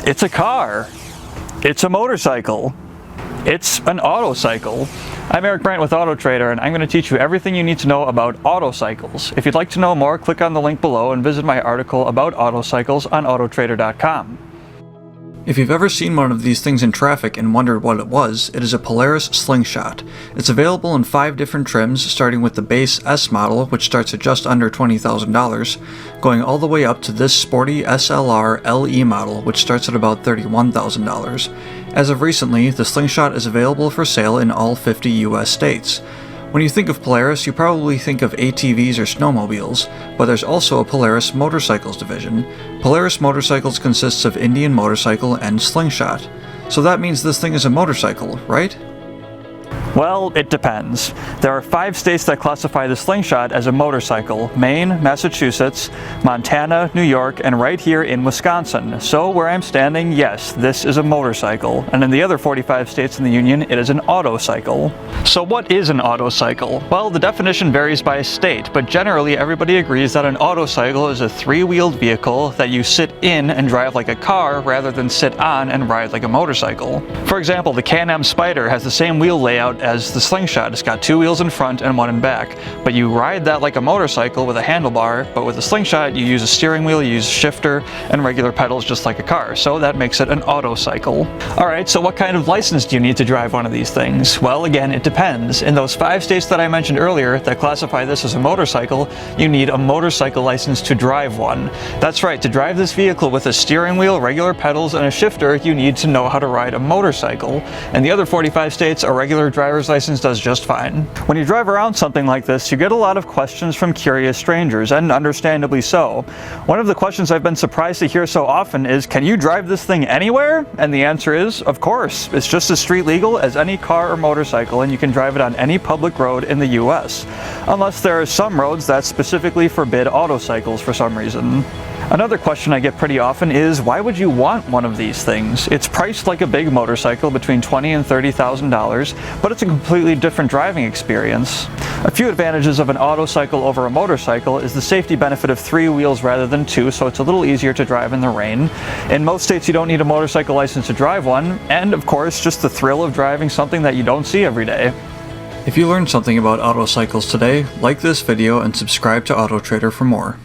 It's a car. It's a motorcycle. It's an autocycle. I'm Eric Brandt with Autotrader, and I'm going to teach you everything you need to know about autocycles. If you'd like to know more, click on the link below and visit my article about autocycles on Autotrader.com. If you've ever seen one of these things in traffic and wondered what it was, it is a Polaris Slingshot. It's available in 5 different trims, starting with the base S model, which starts at just under $20,000, going all the way up to this sporty SLR LE model, which starts at about $31,000. As of recently, the Slingshot is available for sale in all 50 US states. When you think of Polaris, you probably think of ATVs or snowmobiles, but there's also a Polaris Motorcycles division. Polaris Motorcycles consists of Indian Motorcycle and Slingshot. So that means this thing is a motorcycle, right? Well, it depends. There are 5 states that classify the Slingshot as a motorcycle: Maine, Massachusetts, Montana, New York, and right here in Wisconsin. So where I'm standing, yes, this is a motorcycle. And in the other 45 states in the Union, it is an autocycle. So what is an autocycle? Well, the definition varies by state, but generally everybody agrees that an autocycle is a 3-wheeled vehicle that you sit in and drive like a car rather than sit on and ride like a motorcycle. For example, the Can-Am Spyder has the same wheel layout as the Slingshot. It's got 2 wheels in front and 1 in back, but you ride that like a motorcycle with a handlebar, but with the Slingshot you use a steering wheel, you use a shifter, and regular pedals just like a car, so that makes it an autocycle. Alright, so what kind of license do you need to drive one of these things? Well, again, it depends. In those 5 states that I mentioned earlier that classify this as a motorcycle, you need a motorcycle license to drive one. That's right, to drive this vehicle with a steering wheel, regular pedals, and a shifter, you need to know how to ride a motorcycle. In the other 45 states, a regular driver's license does just fine. When you drive around something like this, you get a lot of questions from curious strangers, and understandably so. One of the questions I've been surprised to hear so often is, can you drive this thing anywhere? And the answer is, of course. It's just as street legal as any car or motorcycle, and you can drive it on any public road in the US. Unless there are some roads that specifically forbid autocycles for some reason. Another question I get pretty often is, why would you want one of these things? It's priced like a big motorcycle, between $20,000 and $30,000, but it's a completely different driving experience. A few advantages of an autocycle over a motorcycle is the safety benefit of 3 wheels rather than 2, so it's a little easier to drive in the rain. In most states you don't need a motorcycle license to drive one, and of course just the thrill of driving something that you don't see every day. If you learned something about autocycles today, like this video and subscribe to Autotrader for more.